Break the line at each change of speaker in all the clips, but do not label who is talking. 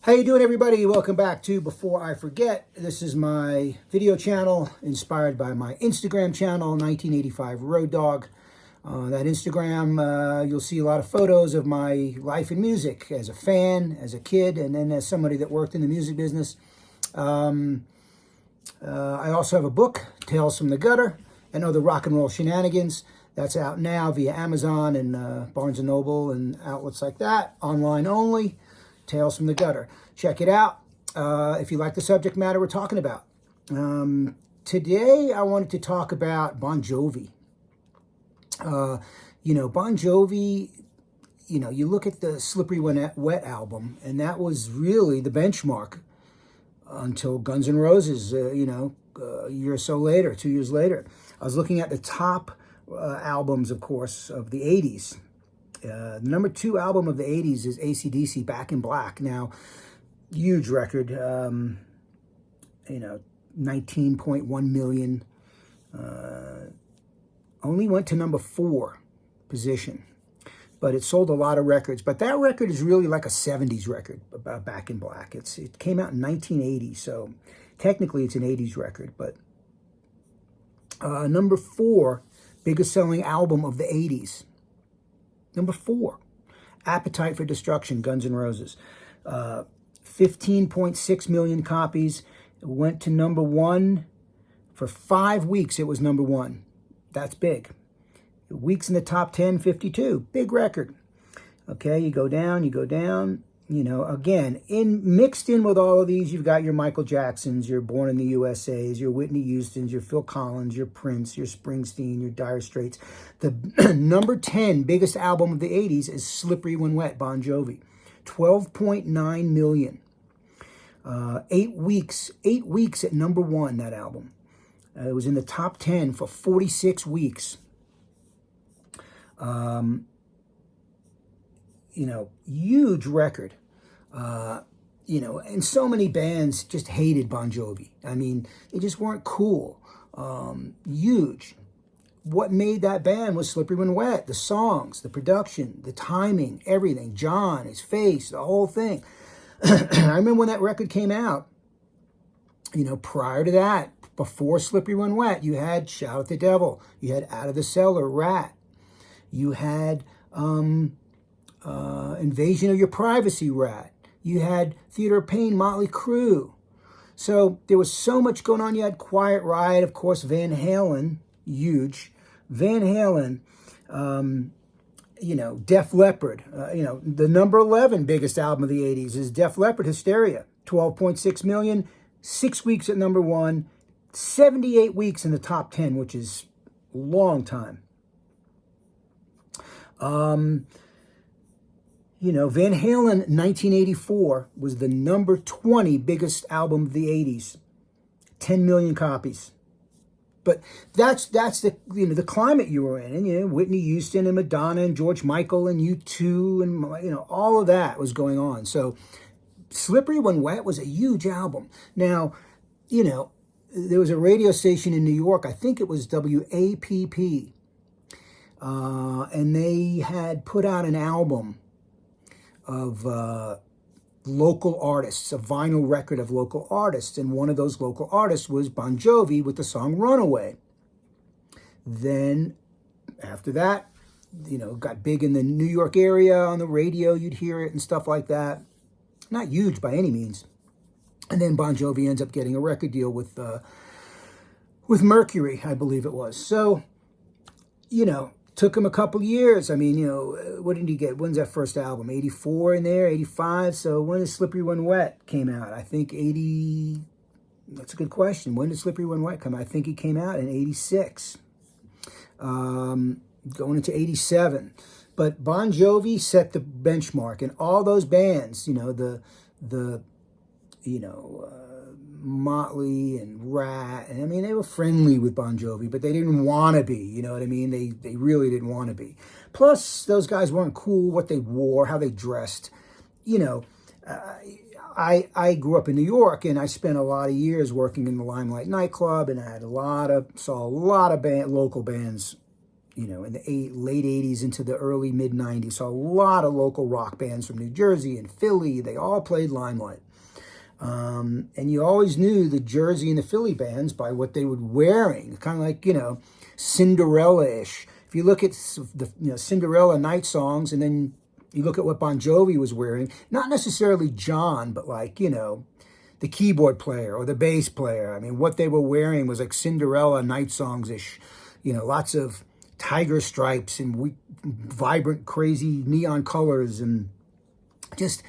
How you doing, everybody? Welcome back to Before I Forget. This is my video channel inspired by my Instagram channel, 1985 Road Dog. That Instagram, you'll see a lot of photos of my life in music as a fan, as a kid, and then as somebody that worked in the music business. I also have a book, Tales from the Gutter and Other Rock and Roll Shenanigans. That's out now via Amazon and Barnes & Noble and outlets like that, online only. Tales from the Gutter. Check it out if you like the subject matter we're talking about. Today, I wanted to talk about Bon Jovi. Bon Jovi, you look at the Slippery When Wet album, and that was really the benchmark until Guns N' Roses, a year or so later, 2 years later. I was looking at the top albums, of course, of the 80s. Number 2 album of the 80s is AC/DC, Back in Black. Now, huge record, 19.1 million. Only went to number 4 position, but it sold a lot of records. But that record is really like a 70s record, about Back in Black. It came out in 1980, so technically it's an 80s record. But number 4, biggest selling album of the 80s. Number 4, Appetite for Destruction, Guns N' Roses. 15.6 million copies. It went to number 1. For 5 weeks, it was number 1. That's big. Weeks in the top 10, 52. Big record. Okay, you go down. Again, mixed in with all of these, you've got your Michael Jacksons, your Born in the USAs, your Whitney Houstons, your Phil Collins, your Prince, your Springsteen, your Dire Straits. The number 10 biggest album of the 80s is Slippery When Wet, Bon Jovi. 12.9 million. 8 weeks at number 1, that album. It was in the top 10 for 46 weeks. Huge record. And so many bands just hated Bon Jovi. I mean, they just weren't cool. Huge. What made that band was Slippery When Wet. The songs, the production, the timing, everything. John, his face, the whole thing. I remember when that record came out, prior to that, before Slippery When Wet, you had Shout at the Devil. You had Out of the Cellar, Rat. You had Invasion of Your Privacy, Rat. You had Theater of Pain, Motley Crue. So there was so much going on. You had Quiet Riot, of course, Van Halen, huge. Van Halen, Def Leppard. The number 11 biggest album of the 80s is Def Leppard, Hysteria. 12.6 million, 6 weeks at number 1, 78 weeks in the top 10, which is a long time. Van Halen, 1984, was the number 20 biggest album of the 80s. 10 million copies. But that's the the climate you were in. And, Whitney Houston and Madonna and George Michael and U2 and, all of that was going on. So Slippery When Wet was a huge album. Now, there was a radio station in New York, I think it was WAPP, and they had put out an album of local artists, a vinyl record of local artists, and one of those local artists was Bon Jovi with the song Runaway. Then, after that, got big in the New York area, on the radio, you'd hear it and stuff like that. Not huge by any means. And then Bon Jovi ends up getting a record deal with Mercury, I believe it was. So, took him a couple years. I mean, what did he get? When's that first album? 84 in there, 85. So when did Slippery When Wet came out? I think 80. That's a good question. When did Slippery When Wet come out? I think it came out in 86. Going into 87. But Bon Jovi set the benchmark, and all those bands, Motley and Rat, and they were friendly with Bon Jovi, but they didn't want to be, you know what I mean? They really didn't want to be. Plus, those guys weren't cool, what they wore, how they dressed. I grew up in New York, and I spent a lot of years working in the Limelight nightclub, and I had saw a lot of local bands, in the late 80s into the early mid 90s. So a lot of local rock bands from New Jersey and Philly, they all played Limelight. And you always knew the Jersey and the Philly bands by what they were wearing, kind of like, Cinderella-ish. If you look at the Cinderella night songs, and then you look at what Bon Jovi was wearing, not necessarily John, but like, the keyboard player or the bass player. I mean, what they were wearing was like Cinderella night songs-ish, lots of tiger stripes and vibrant, crazy neon colors, and just,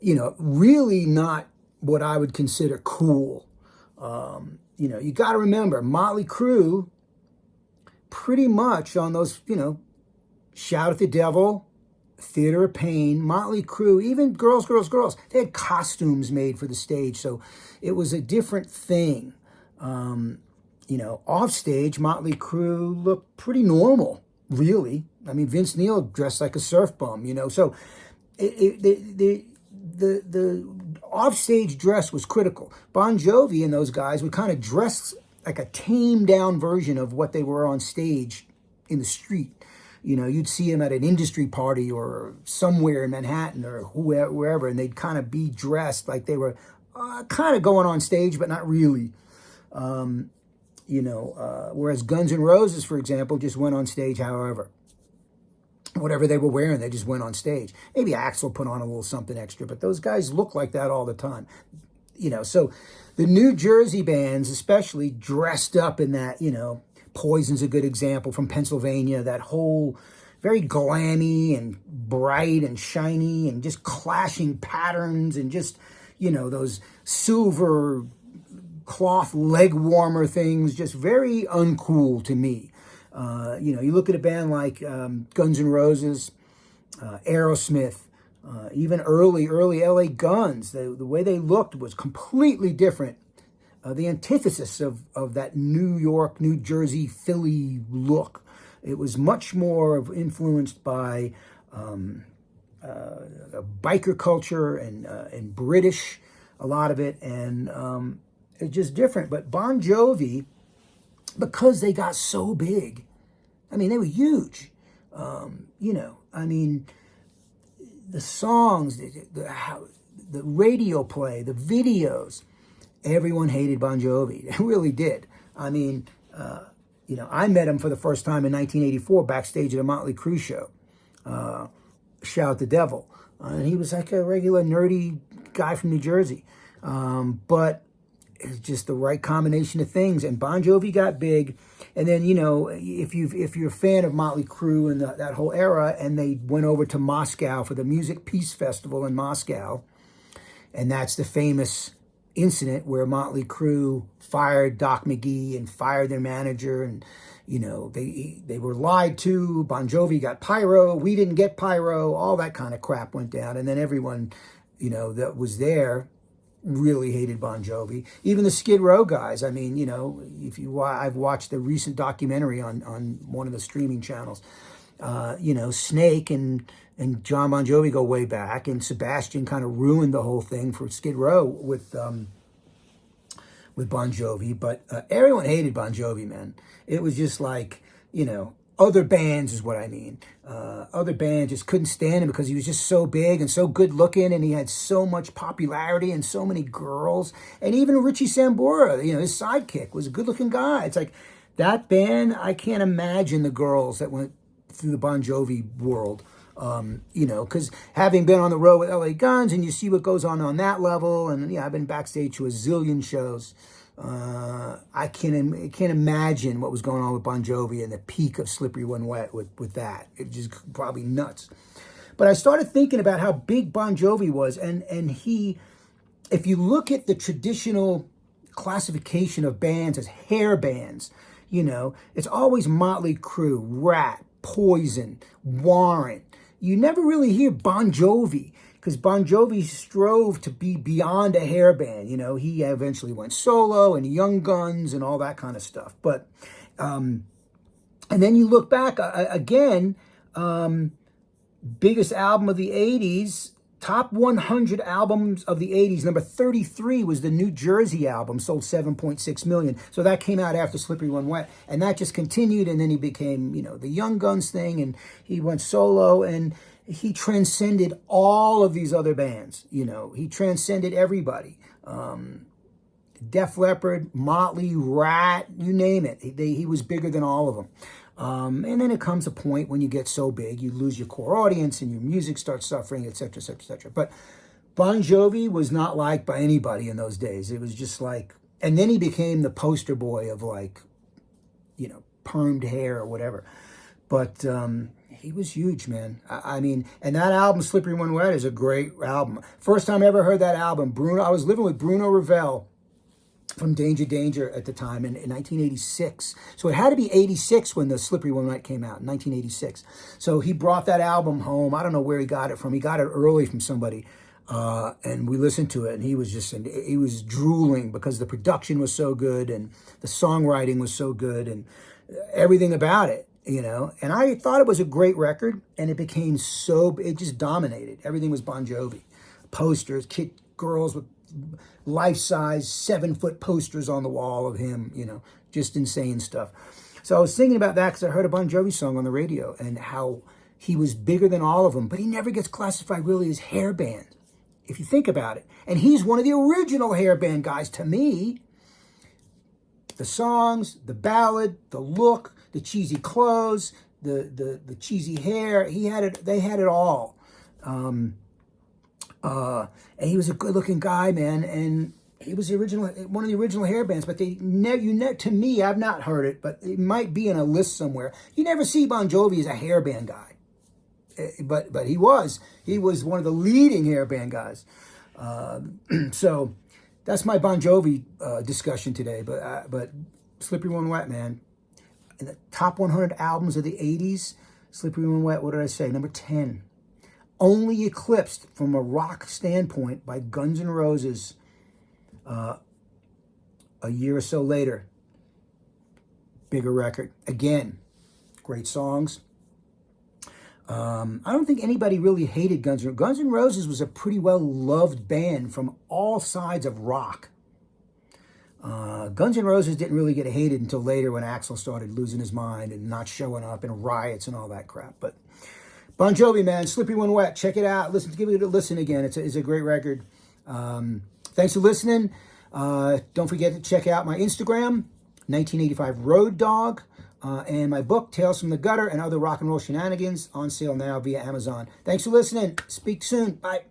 really not what I would consider cool. You got to remember, Motley Crue, pretty much on those, Shout at the Devil, Theater of Pain, Motley Crue, even Girls, they had costumes made for the stage, so it was a different thing. Off stage, Motley Crue looked pretty normal, really. I mean, Vince Neil dressed like a surf bum, so the off-stage dress was critical. Bon Jovi and those guys would kind of dress like a tamed-down version of what they were on stage in the street. You'd see them at an industry party or somewhere in Manhattan or wherever, and they'd kind of be dressed like they were kind of going on stage, but not really. Whereas Guns N' Roses, for example, just went on stage however. Whatever they were wearing, they just went on stage. Maybe Axl put on a little something extra, but those guys look like that all the time. So the New Jersey bands especially dressed up in that, Poison's a good example from Pennsylvania, that whole very glammy and bright and shiny and just clashing patterns and just, those silver cloth leg warmer things, just very uncool to me. You look at a band like Guns N' Roses, Aerosmith, even early LA Guns, the way they looked was completely different. The antithesis of that New York, New Jersey, Philly look. It was much more influenced by biker culture and British, a lot of it, and it's just different. But Bon Jovi, because they got so big, I mean, they were huge. The songs, the radio play, the videos, everyone hated Bon Jovi. They really did. I mean, I met him for the first time in 1984 backstage at a Motley Crue show, Shout at the Devil. And he was like a regular nerdy guy from New Jersey. But it's just the right combination of things. And Bon Jovi got big. And then, if you're a fan of Motley Crue and that whole era, and they went over to Moscow for the Music Peace Festival in Moscow, and that's the famous incident where Motley Crue fired Doc McGee and fired their manager, and they were lied to. Bon Jovi got pyro, we didn't get pyro, all that kind of crap went down, and then everyone that was there really hated Bon Jovi. Even the Skid Row guys. I mean, I've watched the recent documentary on one of the streaming channels. Snake and John Bon Jovi go way back, and Sebastian kind of ruined the whole thing for Skid Row with Bon Jovi. But everyone hated Bon Jovi, man. It was just like, other bands is what I mean. Other bands just couldn't stand him because he was just so big and so good looking, and he had so much popularity and so many girls. And even Richie Sambora, his sidekick, was a good looking guy. It's like that band, I can't imagine the girls that went through the Bon Jovi world. Because having been on the road with LA Guns, and you see what goes on that level, and I've been backstage to a zillion shows. I can't imagine what was going on with Bon Jovi and the peak of Slippery When Wet with that. It just probably nuts. But I started thinking about how big Bon Jovi was, and he, if you look at the traditional classification of bands as hair bands, it's always Motley Crue, Rat, Poison, Warrant. You never really hear Bon Jovi, because Bon Jovi strove to be beyond a hair band. He eventually went solo and Young Guns and all that kind of stuff. But, and then you look back again, biggest album of the 80s, Top 100 albums of the 80s, number 33 was the New Jersey album, sold 7.6 million. So that came out after Slippery When Wet, and that just continued, and then he became, the Young Guns thing, and he went solo, and he transcended all of these other bands. He transcended everybody. Def Leppard, Motley, Rat, you name it. He was bigger than all of them. And then it comes a point when you get so big, you lose your core audience and your music starts suffering, et cetera, et cetera, et cetera. But Bon Jovi was not liked by anybody in those days. It was just like, and then he became the poster boy of permed hair or whatever. But he was huge, man. I mean, and that album, Slippery When Wet, is a great album. First time I ever heard that album, I was living with Bruno Ravel from Danger at the time in 1986. So it had to be 86 when the Slippery When Wet came out, in 1986. So he brought that album home. I don't know where he got it from. He got it early from somebody. And we listened to it, and he was drooling because the production was so good and the songwriting was so good and everything about it, And I thought it was a great record, and it just dominated. Everything was Bon Jovi. Posters, girls with life-size 7-foot posters on the wall of him, just insane stuff. So I was thinking about that because I heard a Bon Jovi song on the radio and how he was bigger than all of them, but he never gets classified really as hair band, if you think about it. And he's one of the original hair band guys to me. The songs, the ballad, the look, the cheesy clothes, the cheesy hair, they had it all. And he was a good-looking guy, man, and he was one of the original hair bands. But to me, I've not heard it, but it might be in a list somewhere. You never see Bon Jovi as a hair band guy, but he was one of the leading hair band guys. So that's my Bon Jovi discussion today. But Slippery When Wet, man, in the top 100 albums of the '80s, Slippery When Wet. What did I say? Number 10. Only eclipsed from a rock standpoint by Guns N' Roses a year or so later. Bigger record. Again, great songs. I don't think anybody really hated Guns N' Roses. Guns N' Roses was a pretty well-loved band from all sides of rock. Guns N' Roses didn't really get hated until later when Axl started losing his mind and not showing up and riots and all that crap. But Bon Jovi, man, Slippery When Wet. Check it out. Give it a listen again. It's a great record. Thanks for listening. Don't forget to check out my Instagram, 1985 Road Dog, and my book, Tales from the Gutter and Other Rock and Roll Shenanigans, on sale now via Amazon. Thanks for listening. Speak soon. Bye.